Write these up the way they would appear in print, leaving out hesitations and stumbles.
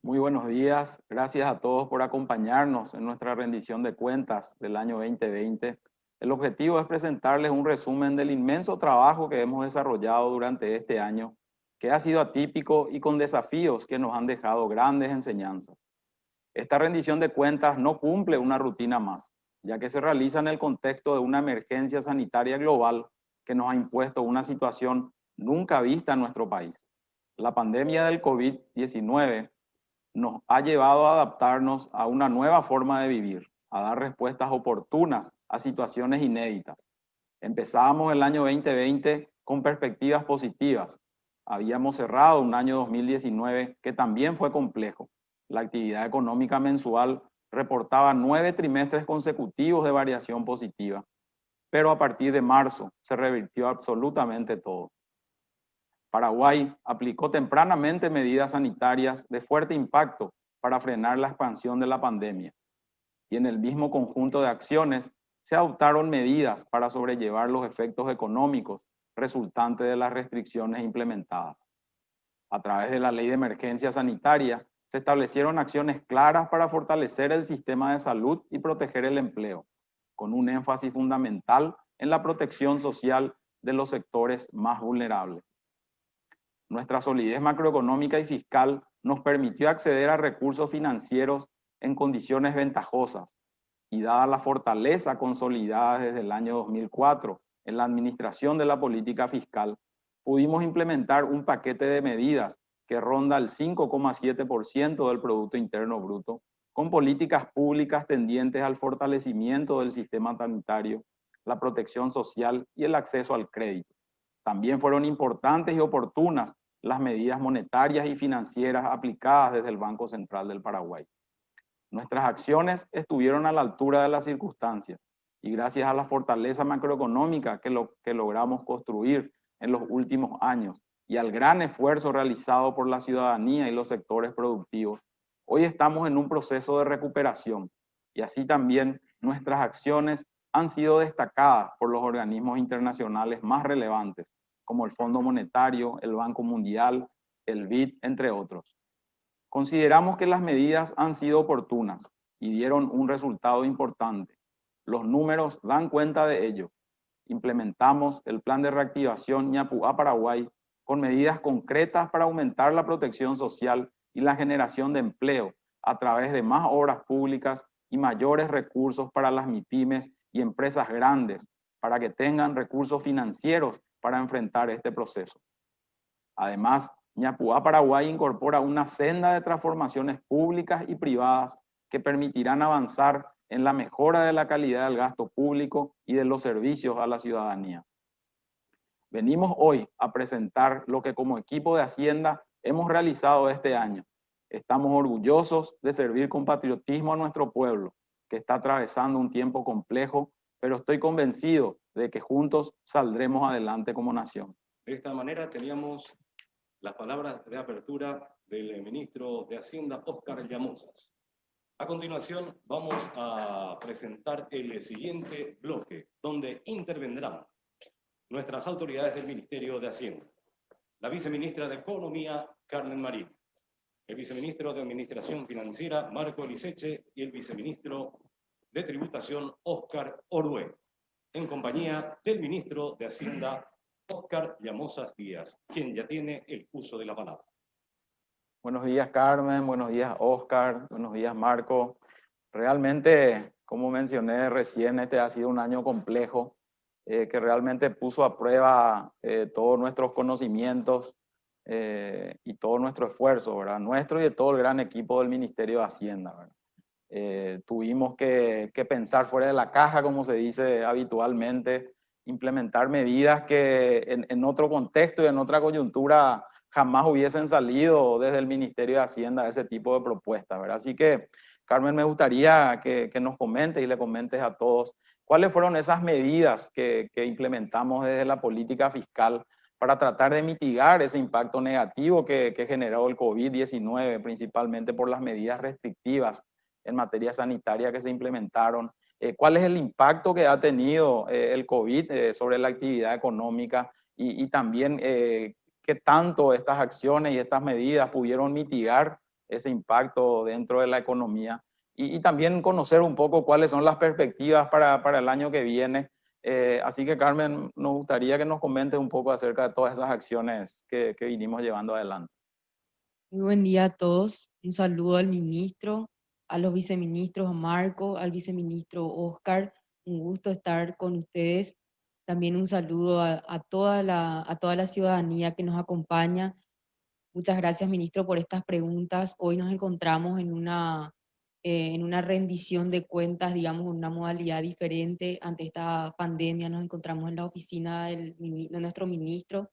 Muy buenos días. Gracias a todos por acompañarnos en nuestra rendición de cuentas del año 2020. El objetivo es presentarles un resumen del inmenso trabajo que hemos desarrollado durante este año, que ha sido atípico y con desafíos que nos han dejado grandes enseñanzas. Esta rendición de cuentas no cumple una rutina más, ya que se realiza en el contexto de una emergencia sanitaria global que nos ha impuesto una situación nunca vista en nuestro país. La pandemia del COVID-19 nos ha llevado a adaptarnos a una nueva forma de vivir, a dar respuestas oportunas a situaciones inéditas. Empezábamos el año 2020 con perspectivas positivas. Habíamos cerrado un año 2019 que también fue complejo. La actividad económica mensual reportaba 9 trimestres consecutivos de variación positiva, pero a partir de marzo se revirtió absolutamente todo. Paraguay aplicó tempranamente medidas sanitarias de fuerte impacto para frenar la expansión de la pandemia. Y en el mismo conjunto de acciones se adoptaron medidas para sobrellevar los efectos económicos resultantes de las restricciones implementadas. A través de la Ley de Emergencia Sanitaria se establecieron acciones claras para fortalecer el sistema de salud y proteger el empleo, con un énfasis fundamental en la protección social de los sectores más vulnerables. Nuestra solidez macroeconómica y fiscal nos permitió acceder a recursos financieros en condiciones ventajosas y dada la fortaleza consolidada desde el año 2004 en la administración de la política fiscal, pudimos implementar un paquete de medidas que ronda el 5,7% del Producto Interno Bruto, con políticas públicas tendientes al fortalecimiento del sistema sanitario, la protección social y el acceso al crédito. También fueron importantes y oportunas las medidas monetarias y financieras aplicadas desde el Banco Central del Paraguay. Nuestras acciones estuvieron a la altura de las circunstancias y gracias a la fortaleza macroeconómica que logramos construir en los últimos años y al gran esfuerzo realizado por la ciudadanía y los sectores productivos, hoy estamos en un proceso de recuperación y así también nuestras acciones han sido destacadas por los organismos internacionales más relevantes, como el Fondo Monetario, el Banco Mundial, el BID, entre otros. Consideramos que las medidas han sido oportunas y dieron un resultado importante. Los números dan cuenta de ello. Implementamos el plan de reactivación Ñapuá Paraguay con medidas concretas para aumentar la protección social y la generación de empleo a través de más obras públicas y mayores recursos para las MIPYMES y empresas grandes para que tengan recursos financieros para enfrentar este proceso. Además, Ñapuá Paraguay incorpora una senda de transformaciones públicas y privadas que permitirán avanzar en la mejora de la calidad del gasto público y de los servicios a la ciudadanía. Venimos hoy a presentar lo que como equipo de Hacienda hemos realizado este año. Estamos orgullosos de servir con patriotismo a nuestro pueblo, que está atravesando un tiempo complejo, pero estoy convencido de que juntos saldremos adelante como nación. De esta manera teníamos las palabras de apertura del ministro de Hacienda, Óscar Llamosas. A continuación vamos a presentar el siguiente bloque, donde intervendrán nuestras autoridades del Ministerio de Hacienda. La viceministra de Economía, Carmen Marín. El viceministro de Administración Financiera, Marco Liceche, y el viceministro de Tributación, Óscar Orué, en compañía del ministro de Hacienda, Óscar Llamosas Díaz, quien ya tiene el uso de la palabra. Buenos días, Carmen. Buenos días, Óscar. Buenos días, Marco. Realmente, como mencioné recién, este ha sido un año complejo que realmente puso a prueba todos nuestros conocimientos y todo nuestro esfuerzo, ¿verdad? Nuestro y de todo el gran equipo del Ministerio de Hacienda, ¿verdad? Tuvimos que pensar fuera de la caja, como se dice habitualmente, implementar medidas que en otro contexto y en otra coyuntura jamás hubiesen salido desde el Ministerio de Hacienda ese tipo de propuestas, ¿verdad? Así que, Carmen, me gustaría que nos comentes y le comentes a todos cuáles fueron esas medidas que implementamos desde la política fiscal para tratar de mitigar ese impacto negativo que generó el COVID-19, principalmente por las medidas restrictivas en materia sanitaria que se implementaron. ¿Cuál es el impacto que ha tenido el COVID sobre la actividad económica y también qué tanto estas acciones y estas medidas pudieron mitigar ese impacto dentro de la economía y también conocer un poco cuáles son las perspectivas para el año que viene. Así que Carmen, nos gustaría que nos comentes un poco acerca de todas esas acciones que vinimos llevando adelante. Muy buen día a todos. Un saludo al ministro, a los viceministros, a Marco, al viceministro Oscar. Un gusto estar con ustedes. También un saludo a toda la ciudadanía que nos acompaña. Muchas gracias, ministro, por estas preguntas. Hoy nos encontramos en una rendición de cuentas, digamos, en una modalidad diferente. Ante esta pandemia nos encontramos en la oficina de nuestro ministro.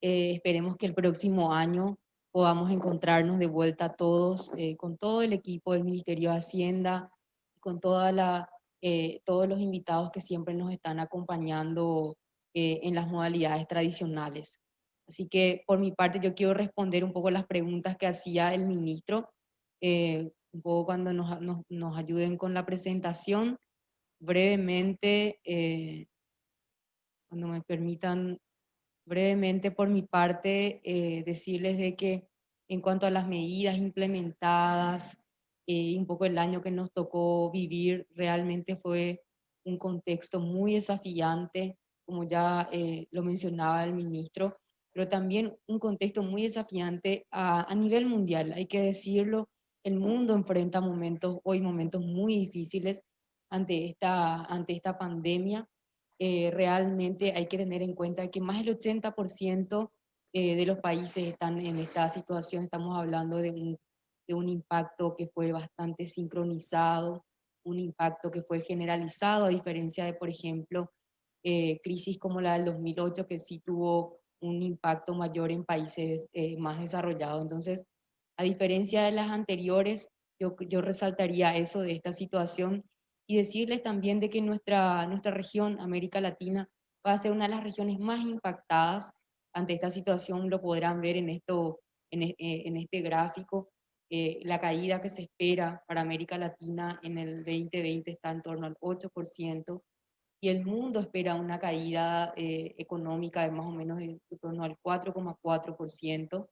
Esperemos que el próximo año podamos encontrarnos de vuelta todos, con todo el equipo del Ministerio de Hacienda, con todos los invitados que siempre nos están acompañando en las modalidades tradicionales. Así que por mi parte yo quiero responder un poco las preguntas que hacía el ministro, un poco cuando nos ayuden con la presentación. Brevemente, cuando me permitan brevemente por mi parte, decirles de que en cuanto a las medidas implementadas, un poco el año que nos tocó vivir, realmente fue un contexto muy desafiante, como ya lo mencionaba el ministro, pero también un contexto muy desafiante a nivel mundial. Hay que decirlo, el mundo enfrenta hoy momentos muy difíciles ante esta pandemia. Realmente hay que tener en cuenta que más del 80% de los países están en esta situación. Estamos hablando de un impacto que fue bastante sincronizado, un impacto que fue generalizado, a diferencia de, por ejemplo, crisis como la del 2008, que sí tuvo un impacto mayor en países más desarrollados. Entonces, a diferencia de las anteriores, yo resaltaría eso de esta situación y decirles también de que nuestra región, América Latina, va a ser una de las regiones más impactadas ante esta situación. Lo podrán ver en este gráfico. La caída que se espera para América Latina en el 2020 está en torno al 8% y el mundo espera una caída económica de más o menos en torno al 4,4%.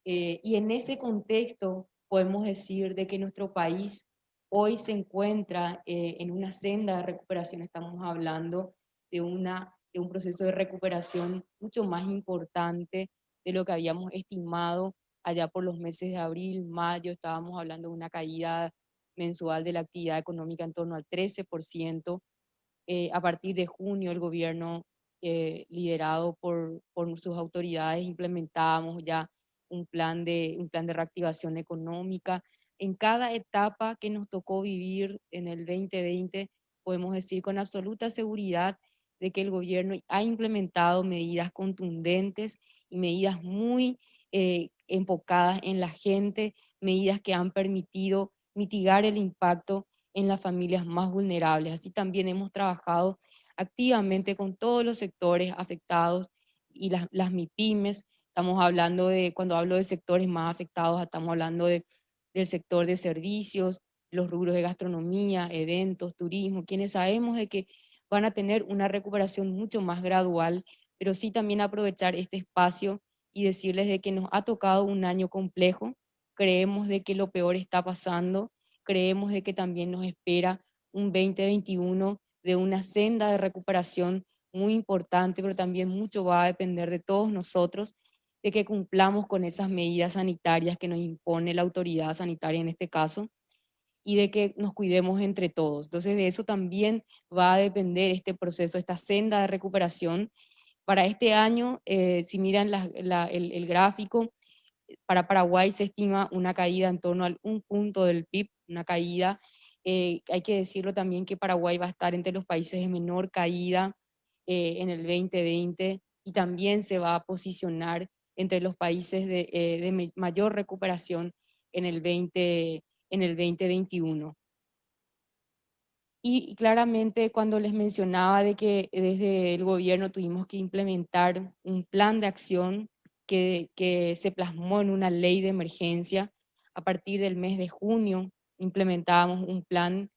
Y en ese contexto podemos decir de que nuestro país hoy se encuentra en una senda de recuperación. Estamos hablando de un proceso de recuperación mucho más importante de lo que habíamos estimado allá por los meses de abril, mayo. Estábamos hablando de una caída mensual de la actividad económica en torno al 13%. A partir de junio, el gobierno, liderado por sus autoridades, implementábamos ya un plan de reactivación económica. En cada etapa que nos tocó vivir en el 2020, podemos decir con absoluta seguridad de que el gobierno ha implementado medidas contundentes y medidas muy enfocadas en la gente, medidas que han permitido mitigar el impacto en las familias más vulnerables. Así también hemos trabajado activamente con todos los sectores afectados y las MIPIMES. Estamos hablando de, cuando hablo de sectores más afectados, estamos hablando del sector de servicios, los rubros de gastronomía, eventos, turismo, quienes sabemos de que van a tener una recuperación mucho más gradual, pero sí también aprovechar este espacio y decirles de que nos ha tocado un año complejo. Creemos de que lo peor está pasando, creemos de que también nos espera un 2021 de una senda de recuperación muy importante, pero también mucho va a depender de todos nosotros, de que cumplamos con esas medidas sanitarias que nos impone la autoridad sanitaria en este caso, y de que nos cuidemos entre todos. Entonces de eso también va a depender este proceso, esta senda de recuperación. Para este año, si miran el gráfico, para Paraguay se estima una caída en torno al 1 punto del PIB, una caída. Hay que decirlo también que Paraguay va a estar entre los países de menor caída en el 2020 y también se va a posicionar entre los países de mayor recuperación en en el 2021. Y claramente cuando les mencionaba de que desde el gobierno tuvimos que implementar un plan de acción que se plasmó en una ley de emergencia, a partir del mes de junio implementábamos un plan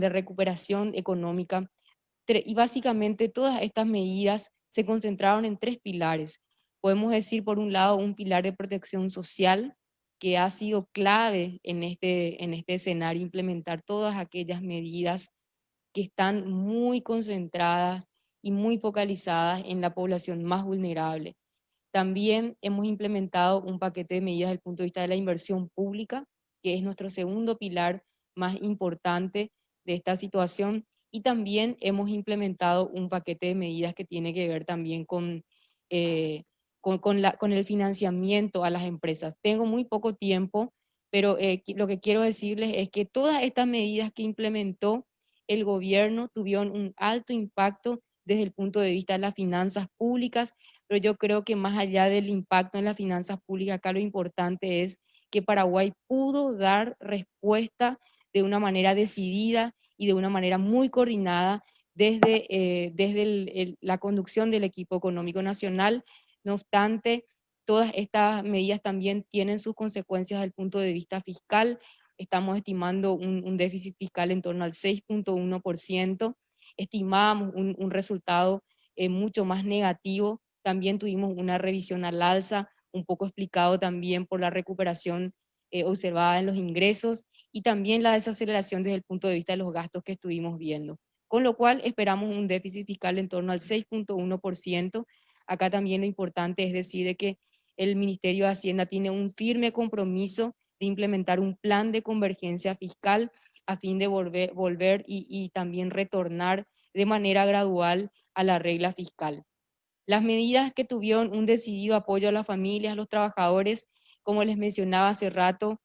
de recuperación económica y básicamente todas estas medidas se concentraron en tres pilares. Podemos decir, por un lado, un pilar de protección social, que ha sido clave en este escenario implementar todas aquellas medidas que están muy concentradas y muy focalizadas en la población más vulnerable. También hemos implementado un paquete de medidas desde el punto de vista de la inversión pública, que es nuestro segundo pilar más importante de esta situación. Y también hemos implementado un paquete de medidas que tiene que ver también eh, con el financiamiento a las empresas. Tengo muy poco tiempo, pero lo que quiero decirles es que todas estas medidas que implementó el gobierno tuvieron un alto impacto desde el punto de vista de las finanzas públicas, pero yo creo que más allá del impacto en las finanzas públicas, acá lo importante es que Paraguay pudo dar respuesta de una manera decidida y de una manera muy coordinada desde la conducción del equipo económico nacional. No obstante, todas estas medidas también tienen sus consecuencias desde el punto de vista fiscal. Estamos estimando un déficit fiscal en torno al 6,1%. Estimábamos un resultado mucho más negativo. También tuvimos una revisión al alza, un poco explicado también por la recuperación observada en los ingresos y también la desaceleración desde el punto de vista de los gastos que estuvimos viendo. Con lo cual esperamos un déficit fiscal en torno al 6,1%. Acá también lo importante es decir de que el Ministerio de Hacienda tiene un firme compromiso de implementar un plan de convergencia fiscal a fin de volver y también retornar de manera gradual a la regla fiscal. Las medidas que tuvieron un decidido apoyo a las familias, a los trabajadores, como les mencionaba hace rato,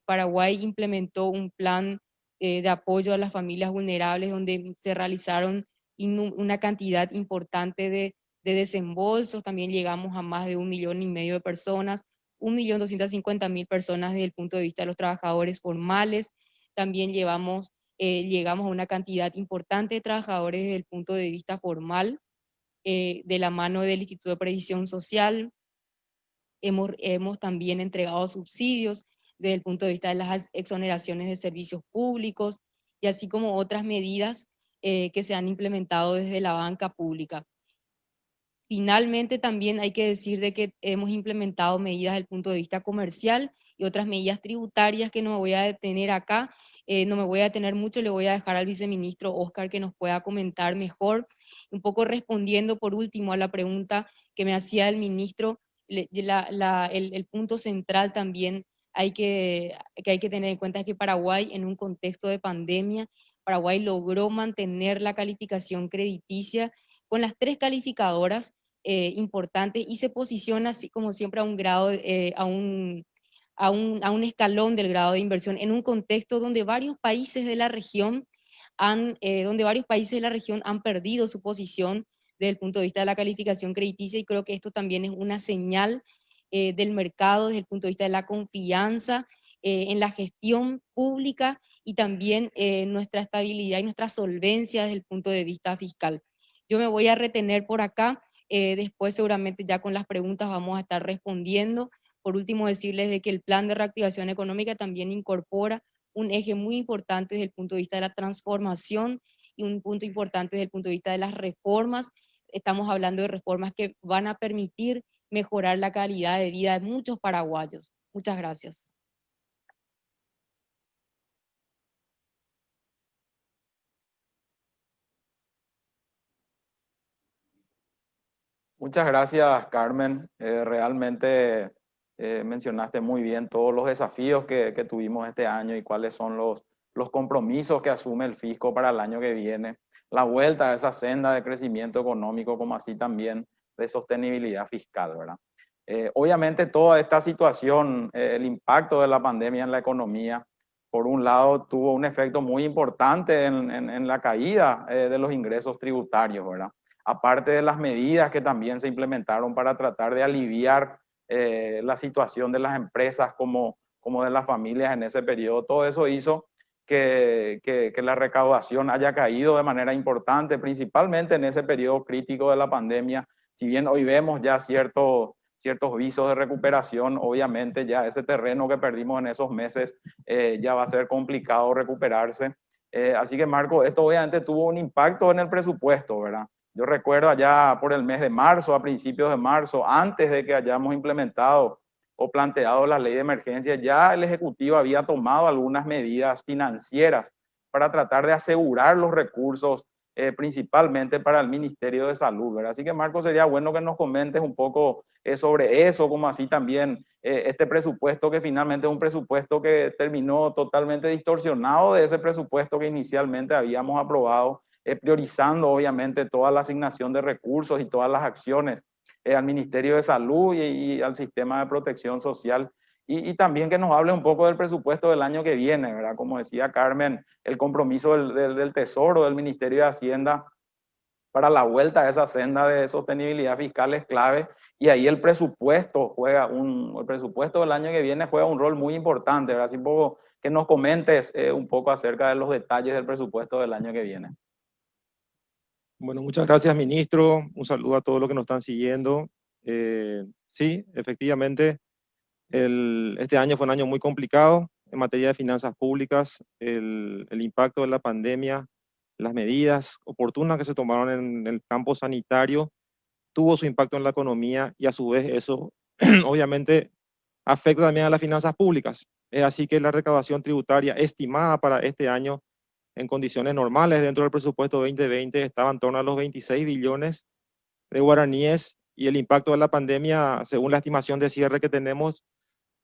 Paraguay implementó un plan de apoyo a las familias vulnerables donde se realizaron una cantidad importante de desembolsos, también llegamos a más de 1,5 millones de personas, 1,250,000 personas desde el punto de vista de los trabajadores formales, también llegamos a una cantidad importante de trabajadores desde el punto de vista formal, de la mano del Instituto de Previsión Social. Hemos también entregado subsidios desde el punto de vista de las exoneraciones de servicios públicos y así como otras medidas que se han implementado desde la banca pública. Finalmente, también hay que decir de que hemos implementado medidas desde el punto de vista comercial y otras medidas tributarias que no me voy a detener acá. No me voy a detener mucho, le voy a dejar al viceministro Oscar que nos pueda comentar mejor. Un poco respondiendo por último a la pregunta que me hacía el ministro, el punto central también que hay que tener en cuenta es que Paraguay, en un contexto de pandemia, Paraguay logró mantener la calificación crediticia con las 3 calificadoras importantes y se posiciona así como siempre a un grado, a un escalón del grado de inversión en un contexto donde varios países de la región han perdido su posición desde el punto de vista de la calificación crediticia y creo que esto también es una señal del mercado desde el punto de vista de la confianza en la gestión pública y también nuestra estabilidad y nuestra solvencia desde el punto de vista fiscal. Yo me voy a retener por acá, después seguramente ya con las preguntas vamos a estar respondiendo. Por último, decirles de que el plan de reactivación económica también incorpora un eje muy importante desde el punto de vista de la transformación y un punto importante desde el punto de vista de las reformas. Estamos hablando de reformas que van a permitir mejorar la calidad de vida de muchos paraguayos. Muchas gracias. Muchas gracias, Carmen. Realmente mencionaste muy bien todos los desafíos que tuvimos este año y cuáles son los compromisos que asume el fisco para el año que viene. La vuelta a esa senda de crecimiento económico, como así también de sostenibilidad fiscal, ¿verdad? Obviamente toda esta situación, el impacto de la pandemia en la economía, por un lado tuvo un efecto muy importante en la caída de los ingresos tributarios, ¿verdad? Aparte de las medidas que también se implementaron para tratar de aliviar la situación de las empresas como de las familias en ese periodo, todo eso hizo que la recaudación haya caído de manera importante, principalmente en ese periodo crítico de la pandemia. Si bien hoy vemos ya ciertos visos de recuperación, obviamente ya ese terreno que perdimos en esos meses ya va a ser complicado recuperarse. Así que, Marco, esto obviamente tuvo un impacto en el presupuesto, ¿verdad? Yo recuerdo allá por el mes de marzo, a principios de marzo, antes de que hayamos implementado o planteado la ley de emergencia, ya el Ejecutivo había tomado algunas medidas financieras para tratar de asegurar los recursos, principalmente para el Ministerio de Salud, ¿verdad? Así que, Marco, sería bueno que nos comentes un poco sobre eso, como así también este presupuesto, que finalmente es un presupuesto que terminó totalmente distorsionado de ese presupuesto que inicialmente habíamos aprobado, priorizando obviamente toda la asignación de recursos y todas las acciones al Ministerio de Salud y al sistema de protección social. Y también que nos hable un poco del presupuesto del año que viene, ¿verdad? Como decía Carmen, el compromiso del Tesoro, del Ministerio de Hacienda para la vuelta a esa senda de sostenibilidad fiscal es clave, y ahí el presupuesto el presupuesto del año que viene juega un rol muy importante, ¿verdad? Así un poco que nos comentes un poco acerca de los detalles del presupuesto del año que viene. Bueno, muchas gracias, ministro. Un saludo a todos los que nos están siguiendo. Sí, efectivamente, este año fue un año muy complicado en materia de finanzas públicas. El impacto de la pandemia, las medidas oportunas que se tomaron en el campo sanitario, tuvo su impacto en la economía y a su vez eso obviamente afecta también a las finanzas públicas. Es así que la recaudación tributaria estimada para este año en condiciones normales dentro del presupuesto 2020 estaba en torno a los 26 billones de guaraníes, y el impacto de la pandemia, según la estimación de cierre que tenemos,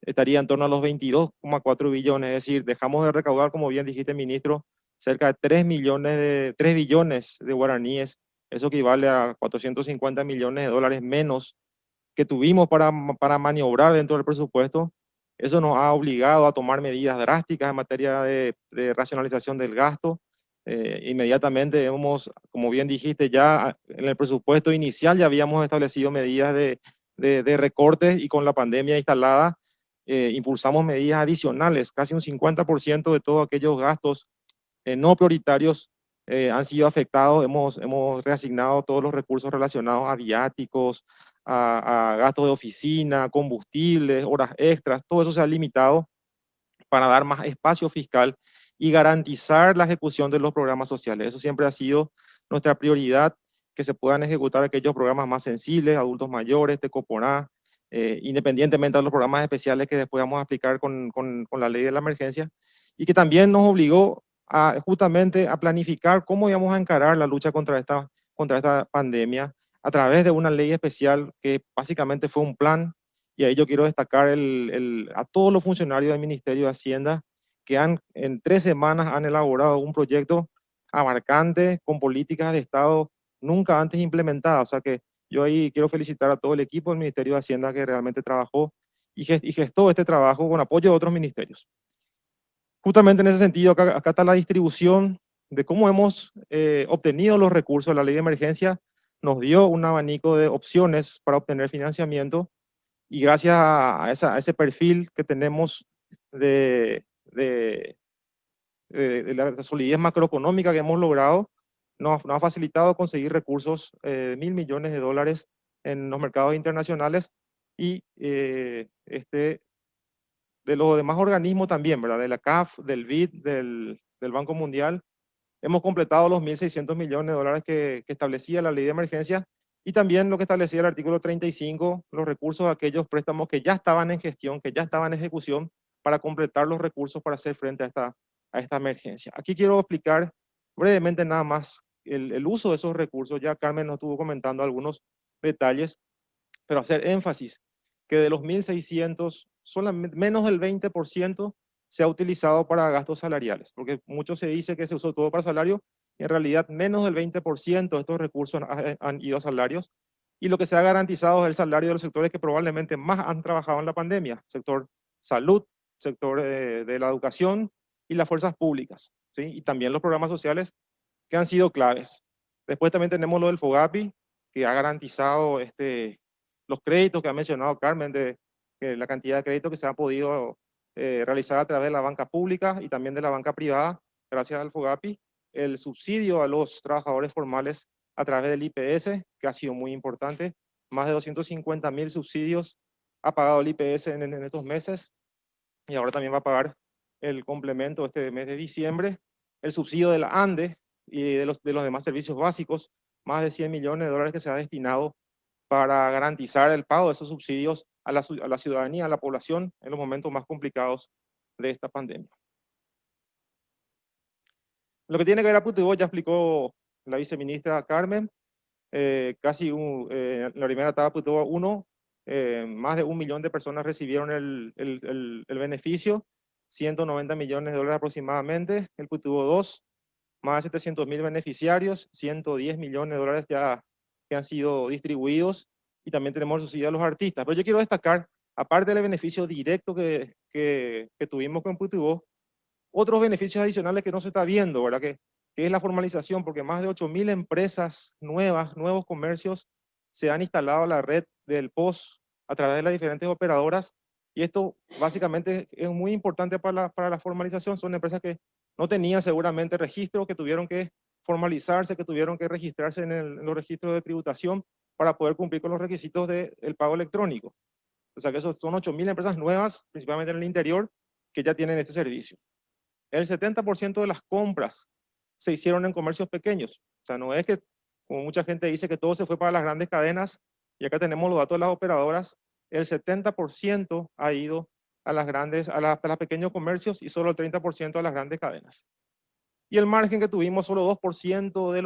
estaría en torno a los 22,4 billones. Es decir, dejamos de recaudar, como bien dijiste, ministro, cerca de 3 billones de guaraníes. Eso equivale a 450 millones de dólares menos que tuvimos para maniobrar dentro del presupuesto. Eso nos ha obligado a tomar medidas drásticas en materia de racionalización del gasto. Inmediatamente hemos, como bien dijiste, ya en el presupuesto inicial ya habíamos establecido medidas de recortes, y con la pandemia instalada impulsamos medidas adicionales. Casi un 50% de todos aquellos gastos no prioritarios han sido afectados. Hemos reasignado todos los recursos relacionados a viáticos, a gastos de oficina, combustibles, horas extras. Todo eso se ha limitado para dar más espacio fiscal y garantizar la ejecución de los programas sociales. Eso siempre ha sido nuestra prioridad, que se puedan ejecutar aquellos programas más sensibles, adultos mayores, Tecoporá, independientemente de los programas especiales que después vamos a aplicar con la ley de la emergencia, y que también nos obligó justamente a planificar cómo íbamos a encarar la lucha contra esta pandemia a través de una ley especial que básicamente fue un plan. Y ahí yo quiero destacar a todos los funcionarios del Ministerio de Hacienda que en 3 semanas han elaborado un proyecto abarcante con políticas de Estado nunca antes implementadas. O sea que yo ahí quiero felicitar a todo el equipo del Ministerio de Hacienda que realmente trabajó y gestó este trabajo con apoyo de otros ministerios. Justamente en ese sentido, acá está la distribución de cómo hemos obtenido los recursos. La ley de emergencia nos dio un abanico de opciones para obtener financiamiento, y gracias a ese perfil que tenemos de la solidez macroeconómica que hemos logrado, nos ha facilitado conseguir recursos de 1.000 millones de dólares en los mercados internacionales, y de los demás organismos también, ¿verdad? De la CAF, del BID, del Banco Mundial. Hemos completado los 1.600 millones de dólares que establecía la ley de emergencia, y también lo que establecía el artículo 35, los recursos de aquellos préstamos que ya estaban en gestión, que ya estaban en ejecución, para completar los recursos para hacer frente a esta emergencia. Aquí quiero explicar brevemente nada más el uso de esos recursos. Ya Carmen nos estuvo comentando algunos detalles, pero hacer énfasis que de los 1.600, solamente menos del 20% se ha utilizado para gastos salariales, porque mucho se dice que se usó todo para salario, y en realidad menos del 20% de estos recursos han ido a salarios, y lo que se ha garantizado es el salario de los sectores que probablemente más han trabajado en la pandemia: sector salud, sector de la educación y las fuerzas públicas, ¿sí? Y también los programas sociales que han sido claves. Después también tenemos lo del FOGAPI, que ha garantizado los créditos que ha mencionado Carmen, de la cantidad de créditos que se ha podido realizar a través de la banca pública y también de la banca privada, gracias al FOGAPI. El subsidio a los trabajadores formales a través del IPS, que ha sido muy importante. Más de 250.000 subsidios ha pagado el IPS en estos meses, y ahora también va a pagar el complemento este mes de diciembre. El subsidio de la ANDE y de los demás servicios básicos, más de 100 millones de dólares que se ha destinado para garantizar el pago de esos subsidios a la ciudadanía, a la población en los momentos más complicados de esta pandemia. Lo que tiene que ver a Putibó ya explicó la viceministra Carmen. Casi en la primera etapa Putibó 1, más de 1 millón de personas recibieron el beneficio, 190 millones de dólares aproximadamente. El Putibó 2, más de 700.000 beneficiarios, 110 millones de dólares ya que han sido distribuidos, y también tenemos el subsidio a los artistas. Pero yo quiero destacar, aparte del beneficio directo que tuvimos con Putibó, otros beneficios adicionales que no se está viendo, ¿verdad? Que es la formalización, porque más de 8.000 empresas nuevas, nuevos comercios, se han instalado a la red del POS a través de las diferentes operadoras, y esto básicamente es muy importante para la formalización. Son empresas que no tenían seguramente registro, que tuvieron que formalizarse, que tuvieron que registrarse en los registros de tributación para poder cumplir con los requisitos del pago electrónico. O sea que esos son 8.000 empresas nuevas, principalmente en el interior, que ya tienen este servicio. El 70% de las compras se hicieron en comercios pequeños. O sea, no es que, como mucha gente dice, que todo se fue para las grandes cadenas, y acá tenemos los datos de las operadoras. El 70% ha ido a los pequeños comercios y solo el 30% a las grandes cadenas. Y el margen que tuvimos, solo 2% de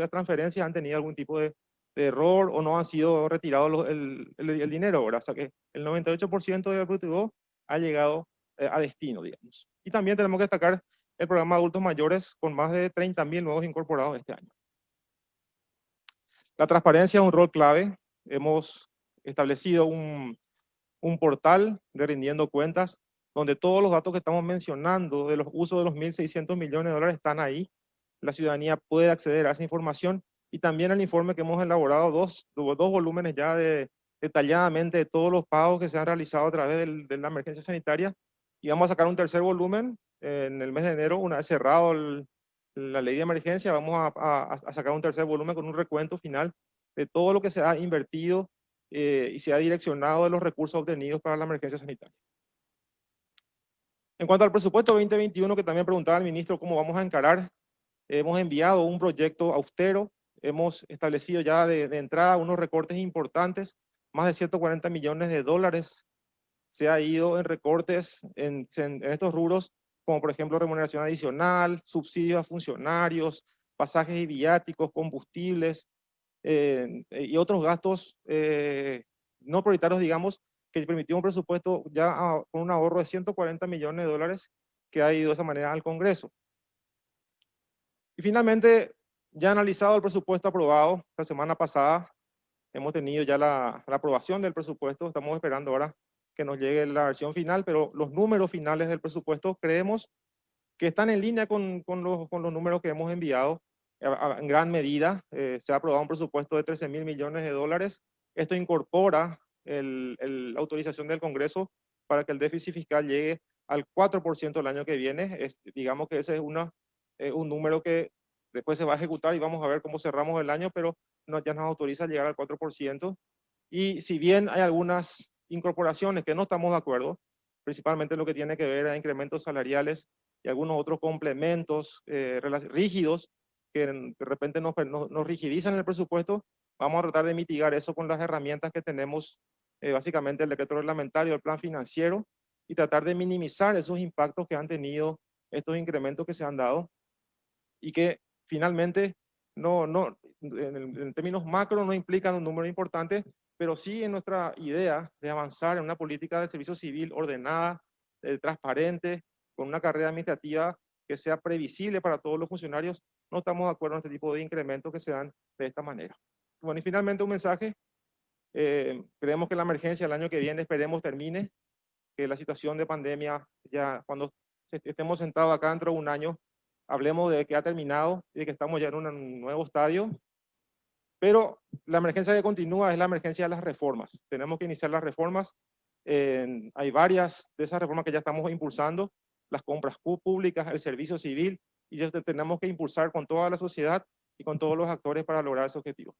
las transferencias han tenido algún tipo de error o no han sido retirados el dinero, ¿verdad? O sea que el 98% del productivo ha llegado a destino, digamos. Y también tenemos que destacar el programa de adultos mayores, con más de 30.000 nuevos incorporados este año. La transparencia es un rol clave. Hemos establecido un portal de rindiendo cuentas, donde todos los datos que estamos mencionando de los usos de los 1.600 millones de dólares están ahí. La ciudadanía puede acceder a esa información, y también el informe que hemos elaborado, dos volúmenes ya detalladamente de todos los pagos que se han realizado a través de la emergencia sanitaria, y vamos a sacar un tercer volumen en el mes de enero. Una vez cerrado la ley de emergencia, vamos a sacar un tercer volumen con un recuento final de todo lo que se ha invertido y se ha direccionado de los recursos obtenidos para la emergencia sanitaria. En cuanto al presupuesto 2021, que también preguntaba el ministro cómo vamos a encarar, hemos enviado un proyecto austero. Hemos establecido ya de entrada unos recortes importantes. Más de 140 millones de dólares se ha ido en recortes en estos rubros, como por ejemplo remuneración adicional, subsidios a funcionarios, pasajes y viáticos, combustibles, y otros gastos no prioritarios, digamos, que permitió un presupuesto ya con un ahorro de 140 millones de dólares que ha ido de esa manera al Congreso. Y finalmente, ya analizado el presupuesto aprobado la semana pasada, hemos tenido ya la aprobación del presupuesto. Estamos esperando ahora que nos llegue la versión final, pero los números finales del presupuesto creemos que están en línea con los números que hemos enviado. En gran medida se ha aprobado un presupuesto de 13.000 millones de dólares. Esto incorpora la autorización del Congreso para que el déficit fiscal llegue al 4% el año que viene. Digamos que ese es un número que después se va a ejecutar y vamos a ver cómo cerramos el año, pero ya nos autoriza a llegar al 4%. Y si bien hay algunas incorporaciones que no estamos de acuerdo, principalmente lo que tiene que ver a incrementos salariales y algunos otros complementos rígidos que de repente nos rigidizan el presupuesto, vamos a tratar de mitigar eso con las herramientas que tenemos, básicamente el decreto reglamentario, el plan financiero, y tratar de minimizar esos impactos que han tenido estos incrementos que se han dado, y que finalmente en términos macro no implican un número importante, pero sí en nuestra idea de avanzar en una política de servicio civil ordenada, transparente, con una carrera administrativa que sea previsible para todos los funcionarios. No estamos de acuerdo en este tipo de incrementos que se dan de esta manera. Bueno, y finalmente un mensaje. Creemos que la emergencia el año que viene, esperemos, termine, que la situación de pandemia, ya cuando estemos sentados acá dentro de un año, hablemos de que ha terminado y de que estamos ya en un nuevo estadio. Pero la emergencia que continúa es la emergencia de las reformas. Tenemos que iniciar las reformas. Hay varias de esas reformas que ya estamos impulsando: las compras públicas, el servicio civil, y eso tenemos que impulsar con toda la sociedad y con todos los actores para lograr ese objetivo.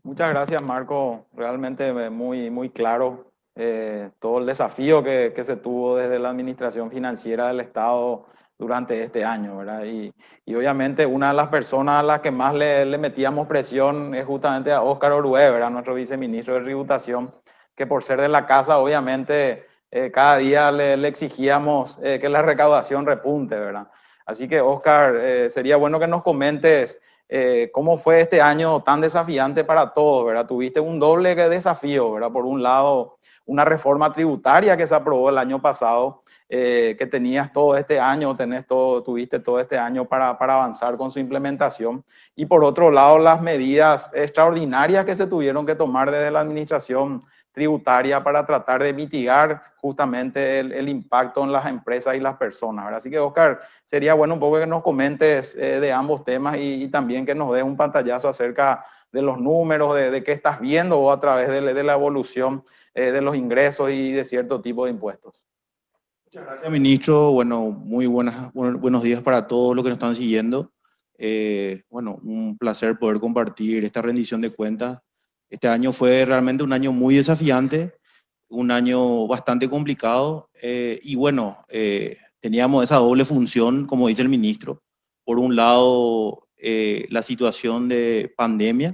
Muchas gracias, Marco. Realmente muy, muy claro todo el desafío que se tuvo desde la administración financiera del Estado durante este año, ¿verdad? Y obviamente una de las personas a las que más le metíamos presión es justamente a Óscar Orué, ¿verdad? Nuestro viceministro de Tributación, que por ser de la casa, obviamente, cada día le exigíamos que la recaudación repunte, ¿verdad? Así que, Óscar, sería bueno que nos comentes cómo fue este año tan desafiante para todos, ¿verdad? Tuviste un doble desafío, ¿verdad? Por un lado, una reforma tributaria que se aprobó el año pasado, que tenías todo este año, tuviste todo este año para avanzar con su implementación. Y por otro lado, las medidas extraordinarias que se tuvieron que tomar desde la administración tributaria para tratar de mitigar justamente el impacto en las empresas y las personas, ¿verdad? Así que, Óscar, sería bueno un poco que nos comentes de ambos temas y también que nos des un pantallazo acerca de los números, de qué estás viendo o a través de la evolución de los ingresos y de cierto tipo de impuestos. Muchas gracias, ministro. Bueno, buenos días para todos los que nos están siguiendo. Bueno, un placer poder compartir esta rendición de cuentas. Este año fue realmente un año muy desafiante, un año bastante complicado y bueno, teníamos esa doble función, como dice el ministro. Por un lado, la situación de pandemia,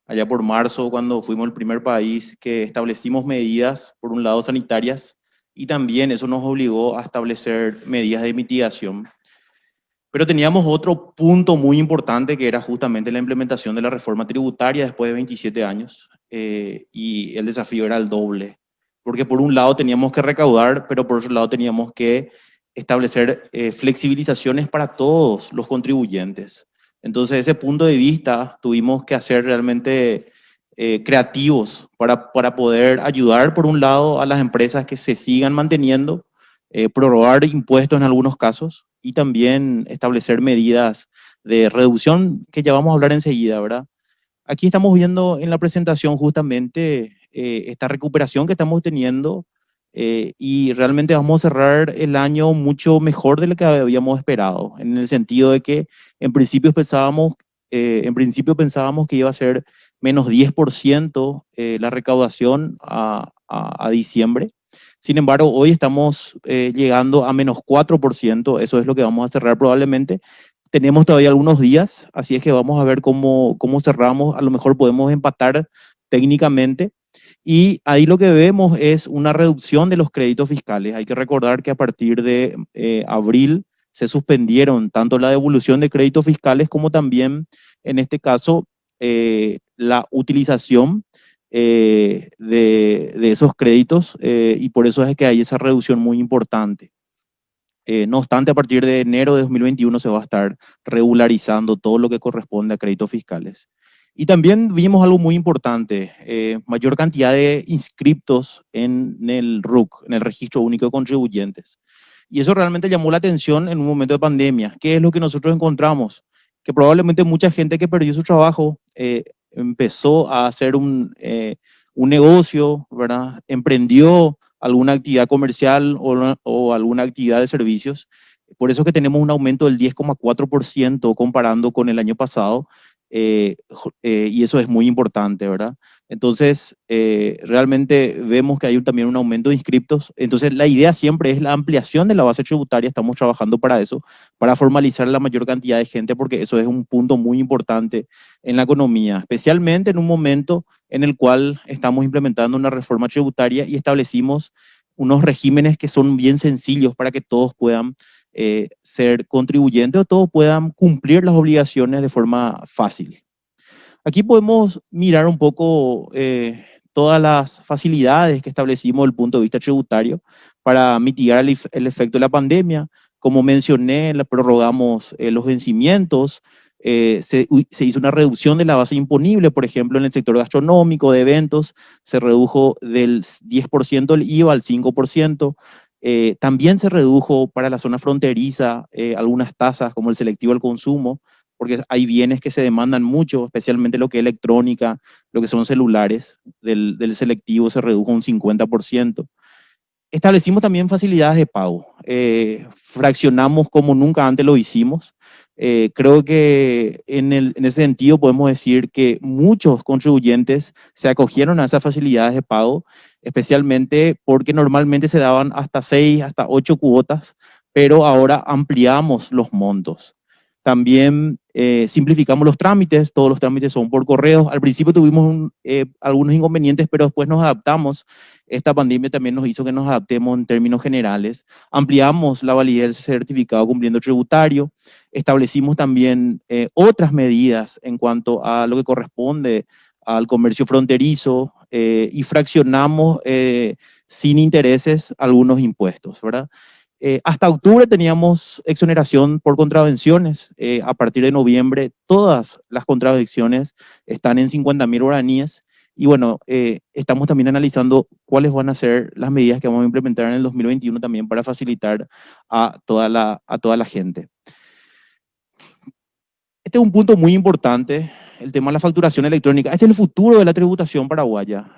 allá por marzo, cuando fuimos el primer país que establecimos medidas, por un lado sanitarias, y también eso nos obligó a establecer medidas de mitigación. Pero teníamos otro punto muy importante que era justamente la implementación de la reforma tributaria después de 27 años y el desafío era el doble, porque por un lado teníamos que recaudar, pero por otro lado teníamos que establecer flexibilizaciones para todos los contribuyentes. Entonces, desde ese punto de vista, tuvimos que hacer realmente creativos para poder ayudar, por un lado, a las empresas que se sigan manteniendo, prorrogar impuestos en algunos casos y también establecer medidas de reducción que ya vamos a hablar enseguida, ¿verdad? Aquí estamos viendo en la presentación justamente esta recuperación que estamos teniendo y realmente vamos a cerrar el año mucho mejor de lo que habíamos esperado, en el sentido de que en principio pensábamos que iba a ser menos 10% la recaudación a diciembre. Sin embargo, hoy estamos llegando a menos 4%, eso es lo que vamos a cerrar probablemente. Tenemos todavía algunos días, así es que vamos a ver cómo cerramos. A lo mejor podemos empatar técnicamente. Y ahí lo que vemos es una reducción de los créditos fiscales. Hay que recordar que a partir de abril se suspendieron tanto la devolución de créditos fiscales como también, en este caso, la utilización de esos créditos y por eso es que hay esa reducción muy importante. No obstante, a partir de enero de 2021 se va a estar regularizando todo lo que corresponde a créditos fiscales. Y también vimos algo muy importante, mayor cantidad de inscriptos en el RUC, en el Registro Único de Contribuyentes. Y eso realmente llamó la atención en un momento de pandemia. ¿Qué es lo que nosotros encontramos? Que probablemente mucha gente que perdió su trabajo empezó a hacer un negocio, ¿verdad? Emprendió alguna actividad comercial o alguna actividad de servicios. Por eso es que tenemos un aumento del 10,4% comparando con el año pasado, y eso es muy importante, ¿verdad? Entonces, realmente vemos que hay también un aumento de inscriptos. Entonces, la idea siempre es la ampliación de la base tributaria. Estamos trabajando para eso, para formalizar la mayor cantidad de gente, porque eso es un punto muy importante en la economía, especialmente en un momento en el cual estamos implementando una reforma tributaria y establecimos unos regímenes que son bien sencillos para que todos puedan ser contribuyentes o todos puedan cumplir las obligaciones de forma fácil. Aquí podemos mirar un poco todas las facilidades que establecimos desde el punto de vista tributario para mitigar el efecto de la pandemia. Como mencioné, prorrogamos los vencimientos, se hizo una reducción de la base imponible, por ejemplo, en el sector gastronómico, de eventos, se redujo del 10% el IVA al 5%. También se redujo para la zona fronteriza algunas tasas como el selectivo al consumo, porque hay bienes que se demandan mucho, especialmente lo que es electrónica, lo que son celulares, del selectivo se redujo un 50%. Establecimos también facilidades de pago, fraccionamos como nunca antes lo hicimos. Creo que en ese sentido podemos decir que muchos contribuyentes se acogieron a esas facilidades de pago, especialmente porque normalmente se daban hasta 6, hasta 8 cuotas pero ahora ampliamos los montos. También simplificamos los trámites, todos los trámites son por correo. Al principio tuvimos algunos inconvenientes, pero después nos adaptamos. Esta pandemia también nos hizo que nos adaptemos en términos generales. Ampliamos la validez del certificado cumpliendo tributario. Establecimos también otras medidas en cuanto a lo que corresponde al comercio fronterizo y fraccionamos sin intereses algunos impuestos, ¿verdad? Hasta octubre teníamos exoneración por contravenciones. A partir de noviembre, todas las contravenciones están en 50.000 guaraníes. Y bueno, estamos también analizando cuáles van a ser las medidas que vamos a implementar en el 2021 también para facilitar a toda la gente. Este es un punto muy importante, el tema de la facturación electrónica. Este es el futuro de la tributación paraguaya.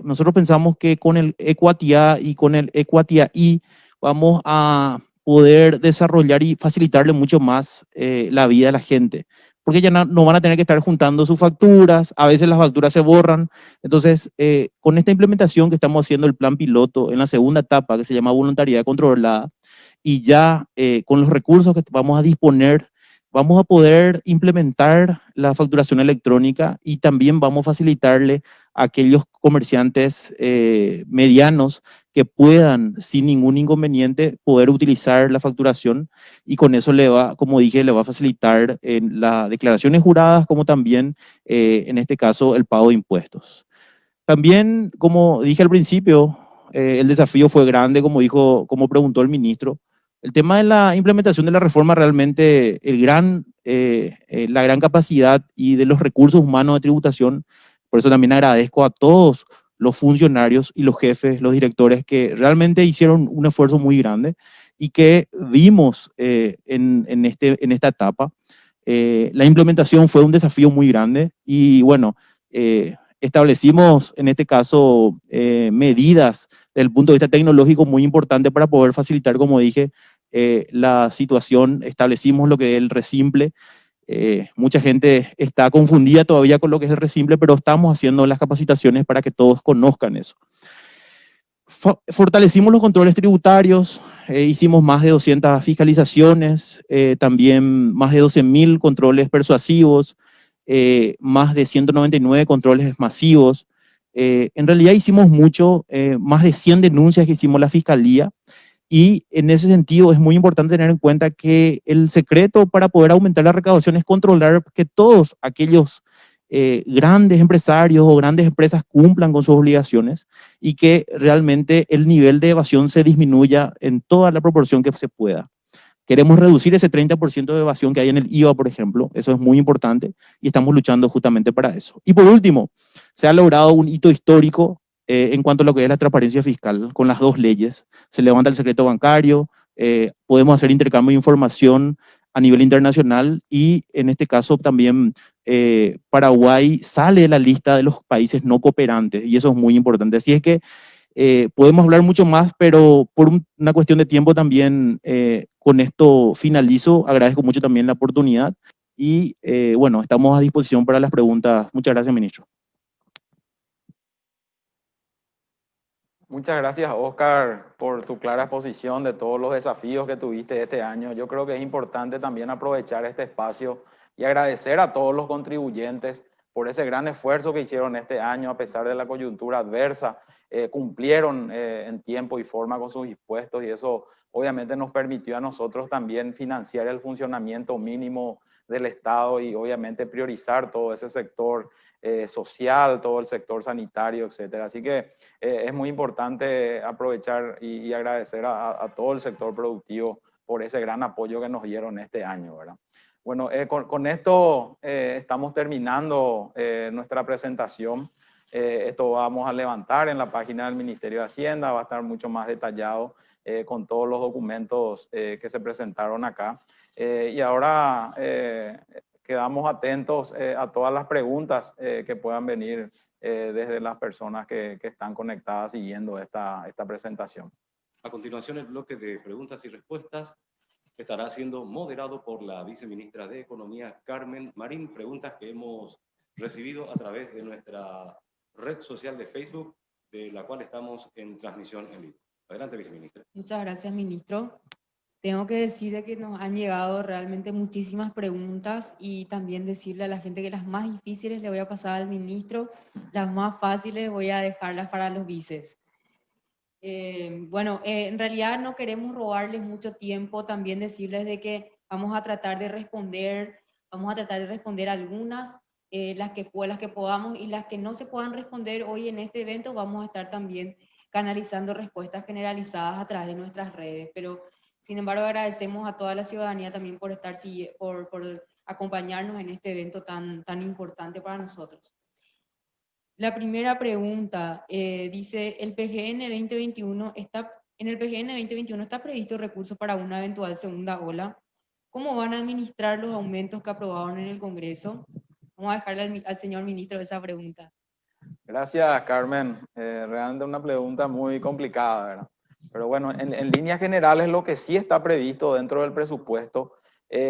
Nosotros pensamos que con el Ecuatia y con el Ecuatia I vamos a poder desarrollar y facilitarle mucho más la vida a la gente, porque ya no van a tener que estar juntando sus facturas, a veces las facturas se borran. Entonces, con esta implementación que estamos haciendo el plan piloto en la segunda etapa, que se llama voluntariedad controlada, y ya con los recursos que vamos a disponer, vamos a poder implementar la facturación electrónica y también vamos a facilitarle a aquellos comerciantes medianos que puedan, sin ningún inconveniente, poder utilizar la facturación, y con eso le va, como dije, le va a facilitar en las declaraciones juradas, como también, en este caso, el pago de impuestos. También, como dije al principio, el desafío fue grande, como preguntó el ministro. El tema de la implementación de la reforma, realmente la gran capacidad y de los recursos humanos de tributación. Por eso también agradezco a todos los funcionarios y los jefes, los directores, que realmente hicieron un esfuerzo muy grande y que vimos en esta etapa. La implementación fue un desafío muy grande y bueno, establecimos en este caso medidas desde el punto de vista tecnológico muy importantes para poder facilitar, como dije, la situación. Establecimos lo que es el resimple. Mucha gente está confundida todavía con lo que es el resimple, pero estamos haciendo las capacitaciones para que todos conozcan eso. Fortalecimos los controles tributarios, hicimos más de 200 fiscalizaciones, también más de 12.000 controles persuasivos, más de 199 controles masivos. En realidad hicimos mucho, más de 100 denuncias que hicimos la Fiscalía, y en ese sentido es muy importante tener en cuenta que el secreto para poder aumentar la recaudación es controlar que todos aquellos grandes empresarios o grandes empresas cumplan con sus obligaciones y que realmente el nivel de evasión se disminuya en toda la proporción que se pueda. Queremos reducir ese 30% de evasión que hay en el IVA, por ejemplo. Eso es muy importante y estamos luchando justamente para eso. Y por último, se ha logrado un hito histórico en cuanto a lo que es la transparencia fiscal con las dos leyes. Se levanta el secreto bancario, podemos hacer intercambio de información a nivel internacional y en este caso también Paraguay sale de la lista de los países no cooperantes y eso es muy importante. Así es que podemos hablar mucho más, pero por una cuestión de tiempo también con esto finalizo. Agradezco mucho también la oportunidad y bueno, estamos a disposición para las preguntas. Muchas gracias, ministro. Muchas gracias, Oscar, por tu clara exposición de todos los desafíos que tuviste este año. Yo creo que es importante también aprovechar este espacio y agradecer a todos los contribuyentes por ese gran esfuerzo que hicieron este año a pesar de la coyuntura adversa. Cumplieron en tiempo y forma con sus impuestos y eso obviamente nos permitió a nosotros también financiar el funcionamiento mínimo del Estado y obviamente priorizar todo ese sector social, todo el sector sanitario, etcétera. Así que es muy importante aprovechar y agradecer a todo el sector productivo por ese gran apoyo que nos dieron este año, ¿verdad? Bueno, con esto estamos terminando nuestra presentación. Esto vamos a levantar en la página del Ministerio de Hacienda, va a estar mucho más detallado con todos los documentos que se presentaron acá. Y ahora quedamos atentos a todas las preguntas que puedan venir desde las personas que están conectadas siguiendo esta presentación. A continuación, el bloque de preguntas y respuestas estará siendo moderado por la viceministra de Economía, Carmen Marín. Preguntas que hemos recibido a través de nuestra red social de Facebook, de la cual estamos en transmisión en vivo. Adelante, viceministra. Muchas gracias, ministro. Tengo que decir de que nos han llegado realmente muchísimas preguntas y también decirle a la gente que las más difíciles le voy a pasar al ministro, las más fáciles voy a dejarlas para los vices. En realidad no queremos robarles mucho tiempo, también decirles de que vamos a tratar de responder, algunas, las que podamos, y las que no se puedan responder hoy en este evento, vamos a estar también canalizando respuestas generalizadas a través de nuestras redes. Pero, sin embargo, agradecemos a toda la ciudadanía también por por acompañarnos en este evento tan importante para nosotros. La primera pregunta dice, en el PGN 2021 está previsto recursos para una eventual segunda ola. ¿Cómo van a administrar los aumentos que aprobaron en el Congreso? Vamos a dejarle al señor ministro esa pregunta. Gracias, Carmen. Realmente una pregunta muy complicada, ¿verdad? Pero bueno, en líneas generales lo que sí está previsto dentro del presupuesto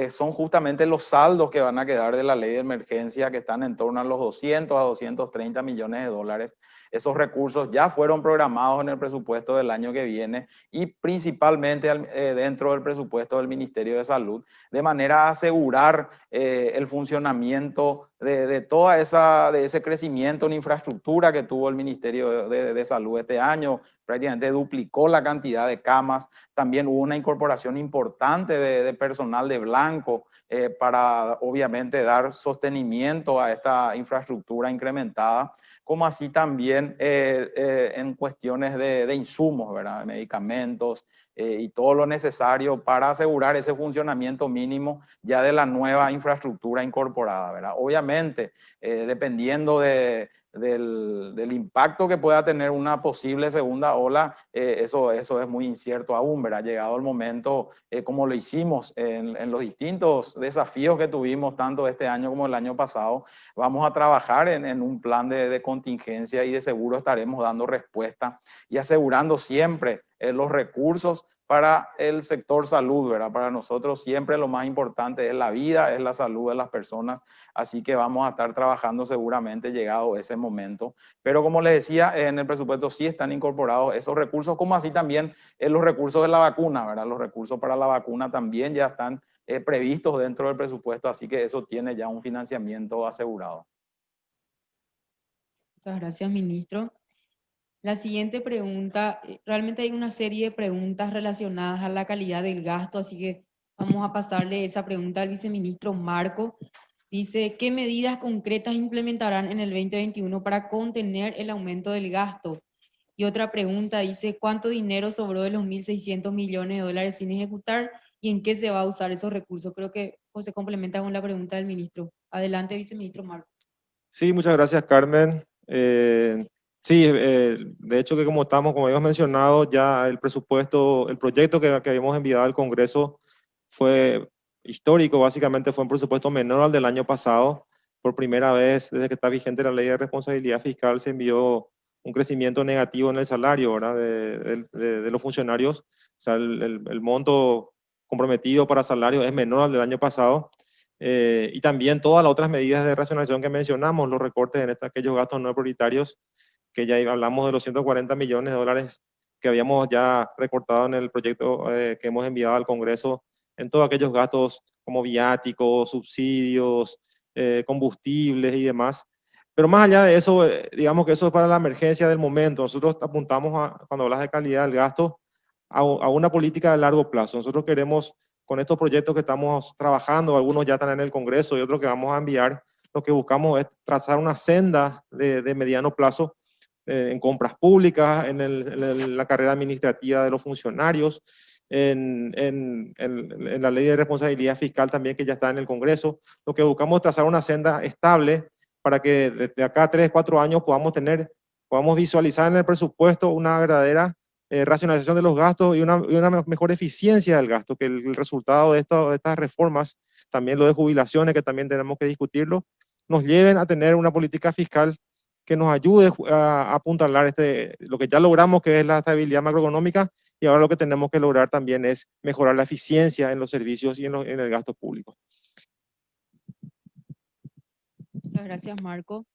son justamente los saldos que van a quedar de la ley de emergencia, que están en torno a los 200 a 230 millones de dólares. Esos recursos ya fueron programados en el presupuesto del año que viene y principalmente dentro del presupuesto del Ministerio de Salud, de manera a asegurar el funcionamiento de ese crecimiento en infraestructura que tuvo el Ministerio de Salud este año. Prácticamente duplicó la cantidad de camas. También hubo una incorporación importante de personal de blanco para obviamente dar sostenimiento a esta infraestructura incrementada, como así también en cuestiones de insumos, ¿verdad? Medicamentos y todo lo necesario para asegurar ese funcionamiento mínimo ya de la nueva infraestructura incorporada, ¿verdad? Obviamente, dependiendo del impacto que pueda tener una posible segunda ola, eso es muy incierto aún, ¿verdad? Llegado el momento, como lo hicimos en los distintos desafíos que tuvimos, tanto este año como el año pasado, vamos a trabajar en un plan de contingencia y de seguro estaremos dando respuesta y asegurando siempre los recursos para el sector salud, ¿verdad? Para nosotros siempre lo más importante es la vida, es la salud de las personas, así que vamos a estar trabajando seguramente llegado ese momento. Pero como les decía, en el presupuesto sí están incorporados esos recursos, como así también los recursos de la vacuna, ¿verdad? Los recursos para la vacuna también ya están previstos dentro del presupuesto, así que eso tiene ya un financiamiento asegurado. Muchas gracias, ministro. La siguiente pregunta, realmente hay una serie de preguntas relacionadas a la calidad del gasto, así que vamos a pasarle esa pregunta al viceministro Marco. Dice, ¿qué medidas concretas implementarán en el 2021 para contener el aumento del gasto? Y otra pregunta dice, ¿cuánto dinero sobró de los 1.600 millones de dólares sin ejecutar y en qué se va a usar esos recursos? Creo que se complementa con la pregunta del ministro. Adelante, viceministro Marco. Sí, muchas gracias, Carmen. Sí, de hecho que como habíamos mencionado, ya el presupuesto, el proyecto que habíamos enviado al Congreso fue histórico, básicamente fue un presupuesto menor al del año pasado. Por primera vez, desde que está vigente la ley de responsabilidad fiscal, se envió un crecimiento negativo en el salario, ¿verdad? De los funcionarios. O sea, el monto comprometido para salario es menor al del año pasado. Y también todas las otras medidas de racionalización que mencionamos, los recortes en aquellos gastos no prioritarios, que ya hablamos de los 140 millones de dólares que habíamos ya recortado en el proyecto que hemos enviado al Congreso, en todos aquellos gastos como viáticos, subsidios, combustibles y demás. Pero más allá de eso, digamos que eso es para la emergencia del momento. Nosotros apuntamos, cuando hablas de calidad del gasto, a una política de largo plazo. Nosotros queremos, con estos proyectos que estamos trabajando, algunos ya están en el Congreso y otros que vamos a enviar, lo que buscamos es trazar una senda de mediano plazo en compras públicas, en la carrera administrativa de los funcionarios, en la ley de responsabilidad fiscal también que ya está en el Congreso. Lo que buscamos es trazar una senda estable para que de acá a 3, 4 años podamos visualizar en el presupuesto una verdadera racionalización de los gastos y una mejor eficiencia del gasto, que el resultado de estas reformas, también lo de jubilaciones, que también tenemos que discutirlo, nos lleven a tener una política fiscal que nos ayude a apuntalar lo que ya logramos, que es la estabilidad macroeconómica, y ahora lo que tenemos que lograr también es mejorar la eficiencia en los servicios y en el gasto público. Muchas gracias, Marco.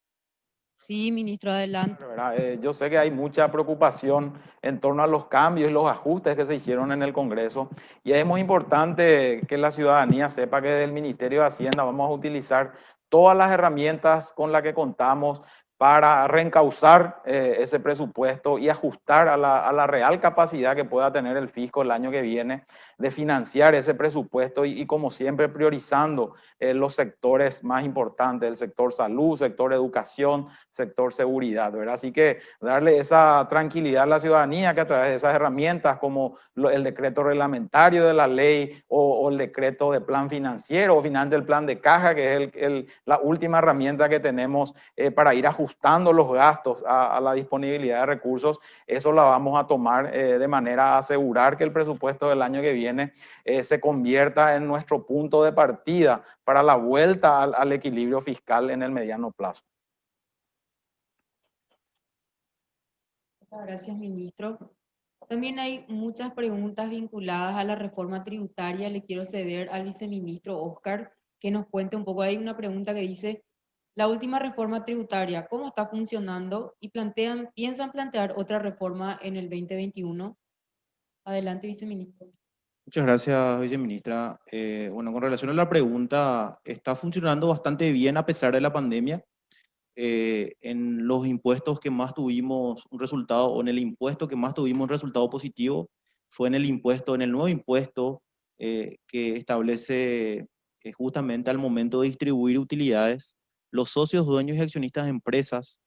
Sí, ministro, adelante. ¿Verdad? Yo sé que hay mucha preocupación en torno a los cambios y los ajustes que se hicieron en el Congreso y es muy importante que la ciudadanía sepa que desde el Ministerio de Hacienda vamos a utilizar todas las herramientas con las que contamos para reencauzar ese presupuesto y ajustar a la real capacidad que pueda tener el fisco el año que viene de financiar ese presupuesto y como siempre priorizando los sectores más importantes, el sector salud, sector educación, sector seguridad, ¿verdad? Así que darle esa tranquilidad a la ciudadanía que a través de esas herramientas como el decreto reglamentario de la ley o el decreto de plan financiero o finalmente el plan de caja, que es la última herramienta que tenemos para ir ajustando los gastos a la disponibilidad de recursos, eso la vamos a tomar de manera a asegurar que el presupuesto del año que viene se convierta en nuestro punto de partida para la vuelta al equilibrio fiscal en el mediano plazo. Muchas gracias, ministro. También hay muchas preguntas vinculadas a la reforma tributaria. Le quiero ceder al viceministro Oscar que nos cuente un poco. Hay una pregunta que dice, la última reforma tributaria, ¿cómo está funcionando? Y piensan plantear otra reforma en el 2021. Adelante, viceministro. Muchas gracias, viceministra. Bueno, con relación a la pregunta, está funcionando bastante bien a pesar de la pandemia. En los impuestos que más tuvimos un resultado, o en el impuesto que más tuvimos un resultado positivo, fue en el impuesto, en el nuevo impuesto que establece justamente al momento de distribuir utilidades, los socios, dueños y accionistas de empresas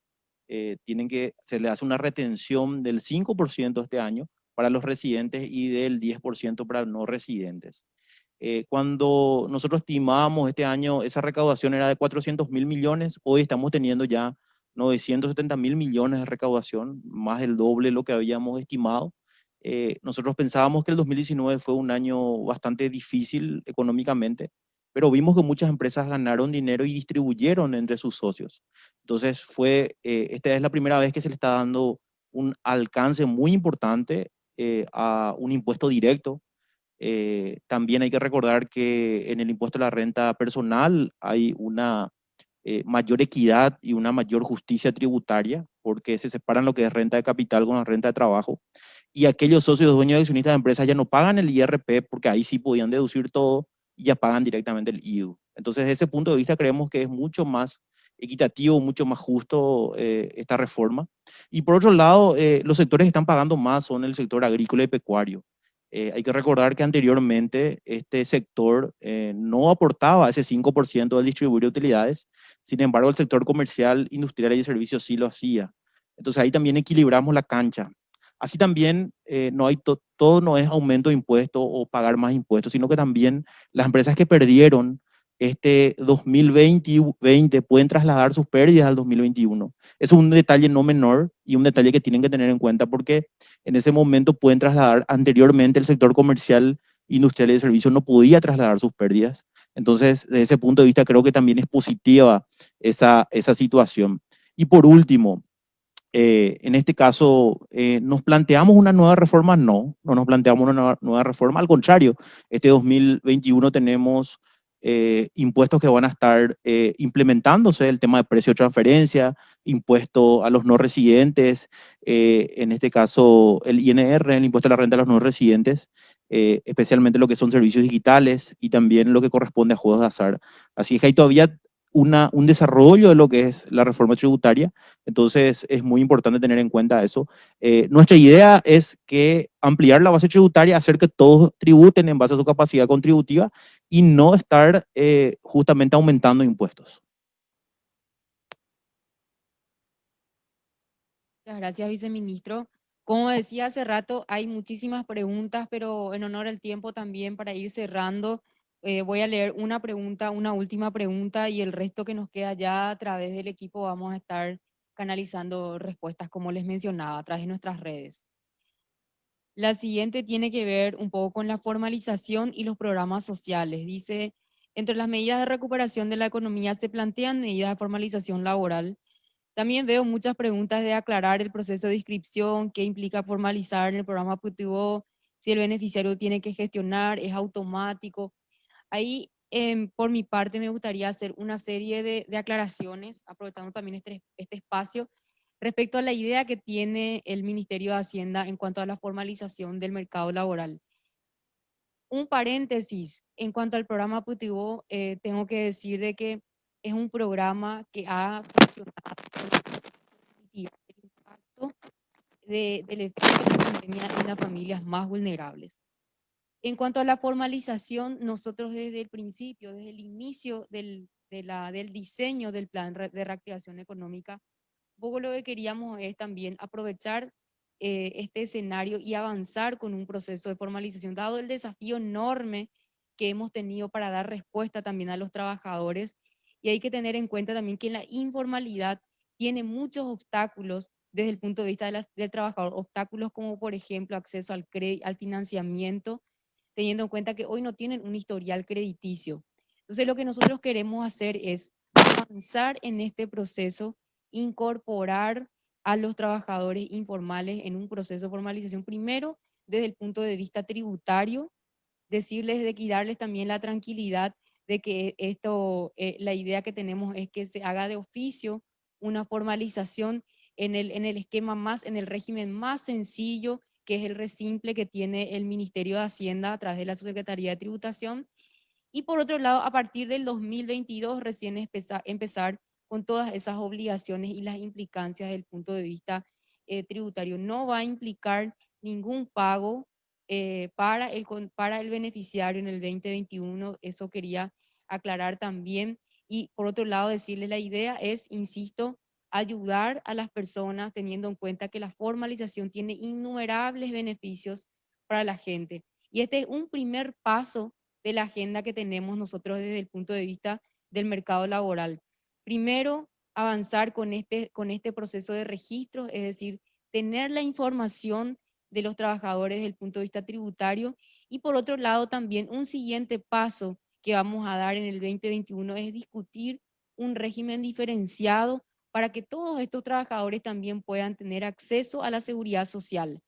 se le hace una retención del 5% este año para los residentes y del 10% para no residentes. Cuando nosotros estimábamos este año, esa recaudación era de 400.000 millones, hoy estamos teniendo ya 970.000 millones de recaudación, más del doble de lo que habíamos estimado. Nosotros pensábamos que el 2019 fue un año bastante difícil económicamente, pero vimos que muchas empresas ganaron dinero y distribuyeron entre sus socios. Entonces esta es la primera vez que se le está dando un alcance muy importante a un impuesto directo. También hay que recordar que en el impuesto a la renta personal hay una mayor equidad y una mayor justicia tributaria, porque se separan lo que es renta de capital con la renta de trabajo. Y aquellos socios dueños de accionistas de empresas ya no pagan el IRP, porque ahí sí podían deducir todo y ya pagan directamente el IVA. Entonces, desde ese punto de vista, creemos que es mucho más equitativo, mucho más justo esta reforma. Y por otro lado, los sectores que están pagando más son el sector agrícola y pecuario. Hay que recordar que anteriormente este sector no aportaba ese 5% del distribuir de utilidades, sin embargo el sector comercial, industrial y de servicios sí lo hacía. Entonces ahí también equilibramos la cancha. Así también todo no es aumento de impuestos o pagar más impuestos, sino que también las empresas que perdieron este 2020 pueden trasladar sus pérdidas al 2021. Es un detalle no menor y un detalle que tienen que tener en cuenta porque en ese momento pueden trasladar, anteriormente el sector comercial, industrial y de servicios no podía trasladar sus pérdidas. Entonces, desde ese punto de vista, creo que también es positiva esa situación. Y por último, en este caso, ¿nos planteamos una nueva reforma? No nos planteamos una nueva reforma. Al contrario, este 2021 tenemos impuestos que van a estar implementándose, el tema de precio de transferencia, impuesto a los no residentes, en este caso el INR, el impuesto a la renta de los no residentes, especialmente lo que son servicios digitales y también lo que corresponde a juegos de azar. Así es que hay todavía un desarrollo de lo que es la reforma tributaria, entonces es muy importante tener en cuenta eso. Nuestra idea es que ampliar la base tributaria, hacer que todos tributen en base a su capacidad contributiva y no estar justamente aumentando impuestos. Muchas gracias, viceministro. Como decía hace rato, hay muchísimas preguntas, pero en honor al tiempo también para ir cerrando, voy a leer una pregunta, una última pregunta y el resto que nos queda ya a través del equipo vamos a estar canalizando respuestas, como les mencionaba, a través de nuestras redes. La siguiente tiene que ver un poco con la formalización y los programas sociales. Dice, entre las medidas de recuperación de la economía se plantean medidas de formalización laboral. También veo muchas preguntas de aclarar el proceso de inscripción, qué implica formalizar en el programa PTO, si el beneficiario tiene que gestionar, es automático. Ahí Por mi parte, me gustaría hacer una serie de aclaraciones, aprovechando también este espacio, respecto a la idea que tiene el Ministerio de Hacienda en cuanto a la formalización del mercado laboral. Un paréntesis, en cuanto al programa Putivo, tengo que decir de que es un programa que ha funcionado para mitigar el impacto del efecto de la pandemia en las familias más vulnerables. En cuanto a la formalización, nosotros desde el principio, desde el inicio del diseño del plan de reactivación económica, un poco lo que queríamos es también aprovechar este escenario y avanzar con un proceso de formalización, dado el desafío enorme que hemos tenido para dar respuesta también a los trabajadores. Y hay que tener en cuenta también que la informalidad tiene muchos obstáculos desde el punto de vista del trabajador, obstáculos como por ejemplo acceso al crédito, al financiamiento, teniendo en cuenta que hoy no tienen un historial crediticio. Entonces, lo que nosotros queremos hacer es avanzar en este proceso, incorporar a los trabajadores informales en un proceso de formalización, primero desde el punto de vista tributario, decirles de que y darles también la tranquilidad de que la idea que tenemos es que se haga de oficio una formalización en el esquema más, en el régimen más sencillo, que es el resimple que tiene el Ministerio de Hacienda a través de la Subsecretaría de Tributación. Y por otro lado, a partir del 2022 recién empezar con todas esas obligaciones y las implicancias del punto de vista tributario. No va a implicar ningún pago para el beneficiario en el 2021, eso quería aclarar también. Y por otro lado, decirles la idea es, insisto, ayudar a las personas teniendo en cuenta que la formalización tiene innumerables beneficios para la gente. Y este es un primer paso de la agenda que tenemos nosotros desde el punto de vista del mercado laboral. Primero, avanzar con este proceso de registro, es decir, tener la información de los trabajadores desde el punto de vista tributario. Y por otro lado, también un siguiente paso que vamos a dar en el 2021 es discutir un régimen diferenciado para que todos estos trabajadores también puedan tener acceso a la seguridad social.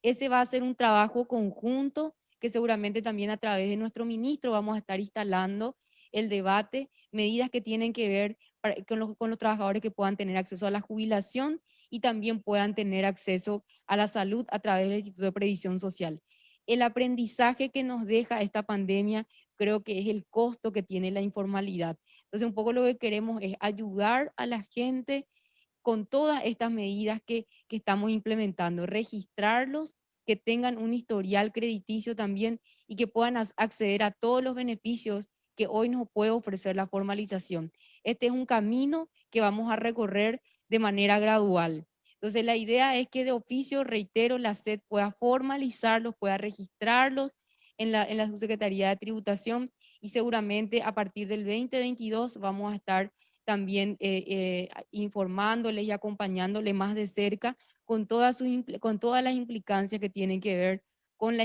Ese va a ser un trabajo conjunto que seguramente también a través de nuestro ministro vamos a estar instalando el debate, medidas que tienen que ver con los trabajadores que puedan tener acceso a la jubilación y también puedan tener acceso a la salud a través del Instituto de Previsión Social. El aprendizaje que nos deja esta pandemia creo que es el costo que tiene la informalidad. Entonces, un poco lo que queremos es ayudar a la gente con todas estas medidas que estamos implementando, registrarlos, que tengan un historial crediticio también y que puedan acceder a todos los beneficios que hoy nos puede ofrecer la formalización. Este es un camino que vamos a recorrer de manera gradual. Entonces, la idea es que de oficio, reitero, la SED pueda formalizarlos, pueda registrarlos en la Subsecretaría de Tributación y seguramente a partir del 2022 vamos a estar también informándoles y acompañándoles más de cerca con todas las implicancias que tienen que ver con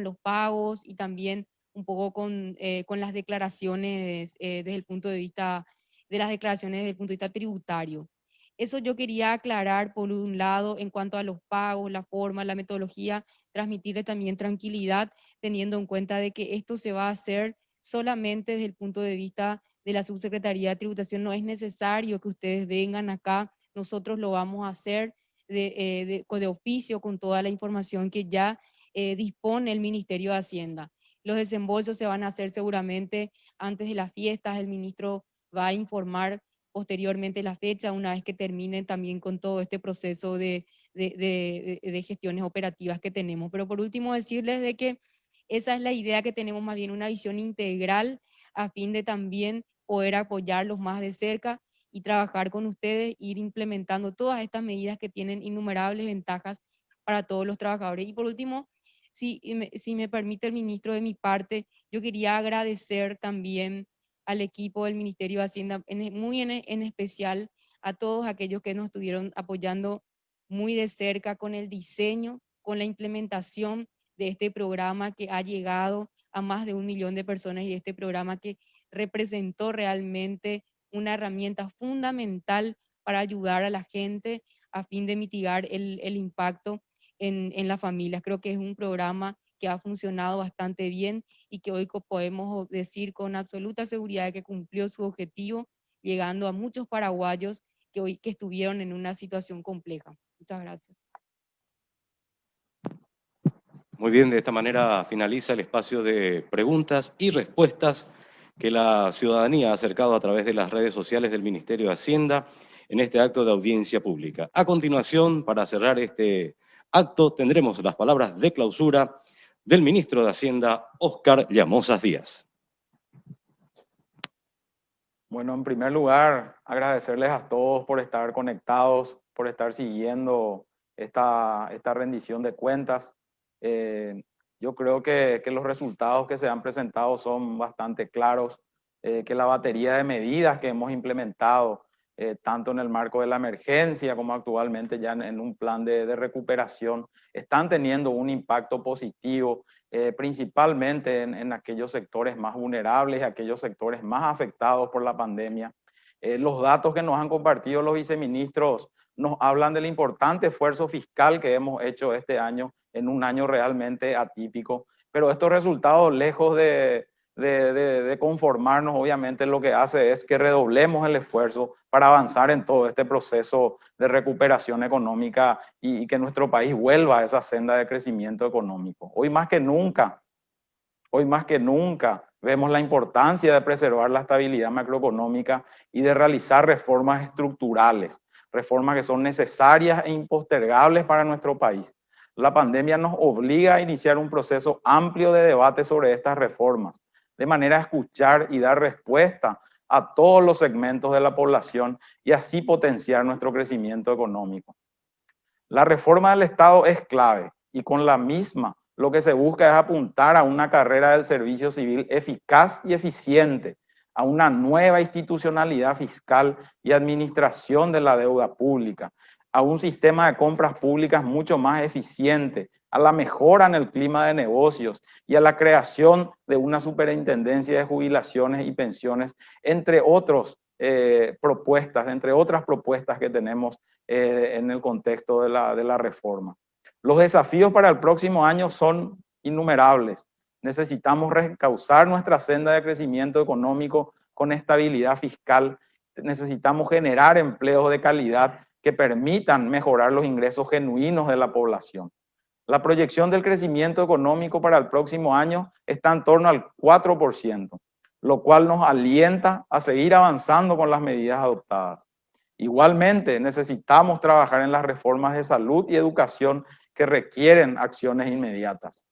los pagos y también un poco con las declaraciones desde el punto de vista de las declaraciones desde el punto de vista tributario. Eso yo quería aclarar por un lado en cuanto a los pagos, la forma, la metodología, transmitirles también tranquilidad, teniendo en cuenta de que esto se va a hacer solamente desde el punto de vista de la Subsecretaría de Tributación. No es necesario que ustedes vengan acá, nosotros lo vamos a hacer de oficio con toda la información que ya dispone el Ministerio de Hacienda. Los desembolsos se van a hacer seguramente antes de las fiestas, el ministro va a informar posteriormente la fecha, una vez que terminen también con todo este proceso de gestiones operativas que tenemos. Pero por último decirles de que esa es la idea que tenemos, más bien una visión integral a fin de también poder apoyarlos más de cerca y trabajar con ustedes, ir implementando todas estas medidas que tienen innumerables ventajas para todos los trabajadores. Y por último, si me permite el ministro, de mi parte, yo quería agradecer también al equipo del Ministerio de Hacienda, muy en especial a todos aquellos que nos estuvieron apoyando muy de cerca con el diseño, con la implementación de este programa que ha llegado a más de 1 millón de personas y este programa que representó realmente una herramienta fundamental para ayudar a la gente a fin de mitigar el impacto en las familias. Creo que es un programa que ha funcionado bastante bien y que hoy podemos decir con absoluta seguridad que cumplió su objetivo, llegando a muchos paraguayos que hoy que estuvieron en una situación compleja. Muchas gracias. Muy bien, de esta manera finaliza el espacio de preguntas y respuestas que la ciudadanía ha acercado a través de las redes sociales del Ministerio de Hacienda en este acto de audiencia pública. A continuación, para cerrar este acto, tendremos las palabras de clausura del ministro de Hacienda, Óscar Llamosas Díaz. Bueno, en primer lugar, agradecerles a todos por estar conectados, por estar siguiendo esta rendición de cuentas. Yo creo que los resultados que se han presentado son bastante claros, que la batería de medidas que hemos implementado, tanto en el marco de la emergencia como actualmente ya en un plan de recuperación, están teniendo un impacto positivo, principalmente en aquellos sectores más vulnerables y aquellos sectores más afectados por la pandemia. Los datos que nos han compartido los viceministros nos hablan del importante esfuerzo fiscal que hemos hecho este año, en un año realmente atípico, pero estos resultados, lejos de conformarnos, obviamente lo que hace es que redoblemos el esfuerzo para avanzar en todo este proceso de recuperación económica y que nuestro país vuelva a esa senda de crecimiento económico. Hoy más que nunca vemos la importancia de preservar la estabilidad macroeconómica y de realizar reformas estructurales, reformas que son necesarias e impostergables para nuestro país. La pandemia nos obliga a iniciar un proceso amplio de debate sobre estas reformas, de manera a escuchar y dar respuesta a todos los segmentos de la población y así potenciar nuestro crecimiento económico. La reforma del Estado es clave y con la misma lo que se busca es apuntar a una carrera del servicio civil eficaz y eficiente, a una nueva institucionalidad fiscal y administración de la deuda pública, a un sistema de compras públicas mucho más eficiente, a la mejora en el clima de negocios y a la creación de una superintendencia de jubilaciones y pensiones, entre otras propuestas que tenemos en el contexto de la reforma. Los desafíos para el próximo año son innumerables. Necesitamos reencauzar nuestra senda de crecimiento económico con estabilidad fiscal. Necesitamos generar empleos de calidad que permitan mejorar los ingresos genuinos de la población. La proyección del crecimiento económico para el próximo año está en torno al 4%, lo cual nos alienta a seguir avanzando con las medidas adoptadas. Igualmente, necesitamos trabajar en las reformas de salud y educación que requieren acciones inmediatas.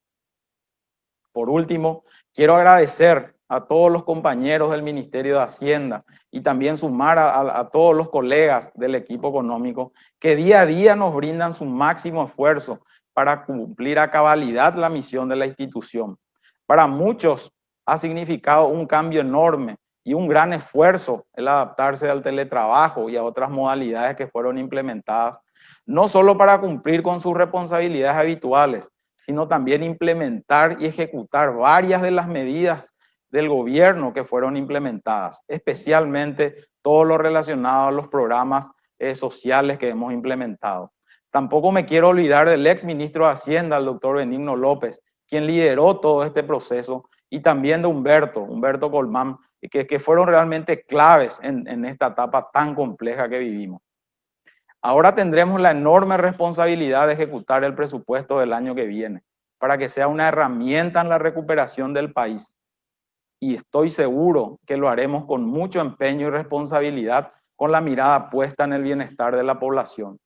Por último, quiero agradecer a todos los compañeros del Ministerio de Hacienda y también sumar a todos los colegas del equipo económico que día a día nos brindan su máximo esfuerzo para cumplir a cabalidad la misión de la institución. Para muchos ha significado un cambio enorme y un gran esfuerzo el adaptarse al teletrabajo y a otras modalidades que fueron implementadas, no solo para cumplir con sus responsabilidades habituales, sino también implementar y ejecutar varias de las medidas del gobierno que fueron implementadas, especialmente todo lo relacionado a los programas sociales que hemos implementado. Tampoco me quiero olvidar del ex ministro de Hacienda, el doctor Benigno López, quien lideró todo este proceso, y también de Humberto Colmán, que fueron realmente claves en esta etapa tan compleja que vivimos. Ahora tendremos la enorme responsabilidad de ejecutar el presupuesto del año que viene, para que sea una herramienta en la recuperación del país. Y estoy seguro que lo haremos con mucho empeño y responsabilidad, con la mirada puesta en el bienestar de la población.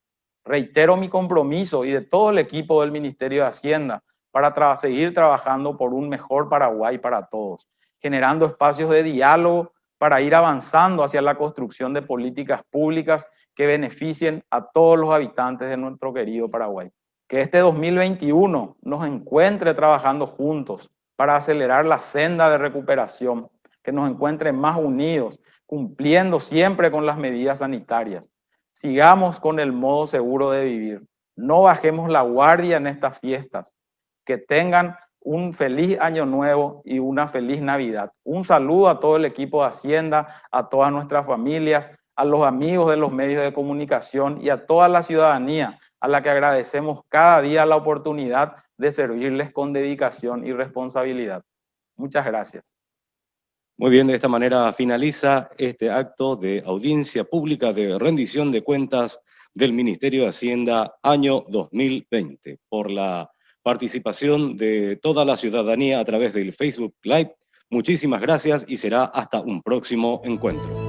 Reitero mi compromiso y de todo el equipo del Ministerio de Hacienda para seguir trabajando por un mejor Paraguay para todos, generando espacios de diálogo para ir avanzando hacia la construcción de políticas públicas que beneficien a todos los habitantes de nuestro querido Paraguay. Que este 2021 nos encuentre trabajando juntos para acelerar la senda de recuperación, que nos encuentre más unidos, cumpliendo siempre con las medidas sanitarias. Sigamos con el modo seguro de vivir. No bajemos la guardia en estas fiestas. Que tengan un feliz año nuevo y una feliz Navidad. Un saludo a todo el equipo de Hacienda, a todas nuestras familias, a los amigos de los medios de comunicación y a toda la ciudadanía a la que agradecemos cada día la oportunidad de servirles con dedicación y responsabilidad. Muchas gracias. Muy bien, de esta manera finaliza este acto de audiencia pública de rendición de cuentas del Ministerio de Hacienda año 2020. Por la participación de toda la ciudadanía a través del Facebook Live, muchísimas gracias y será hasta un próximo encuentro.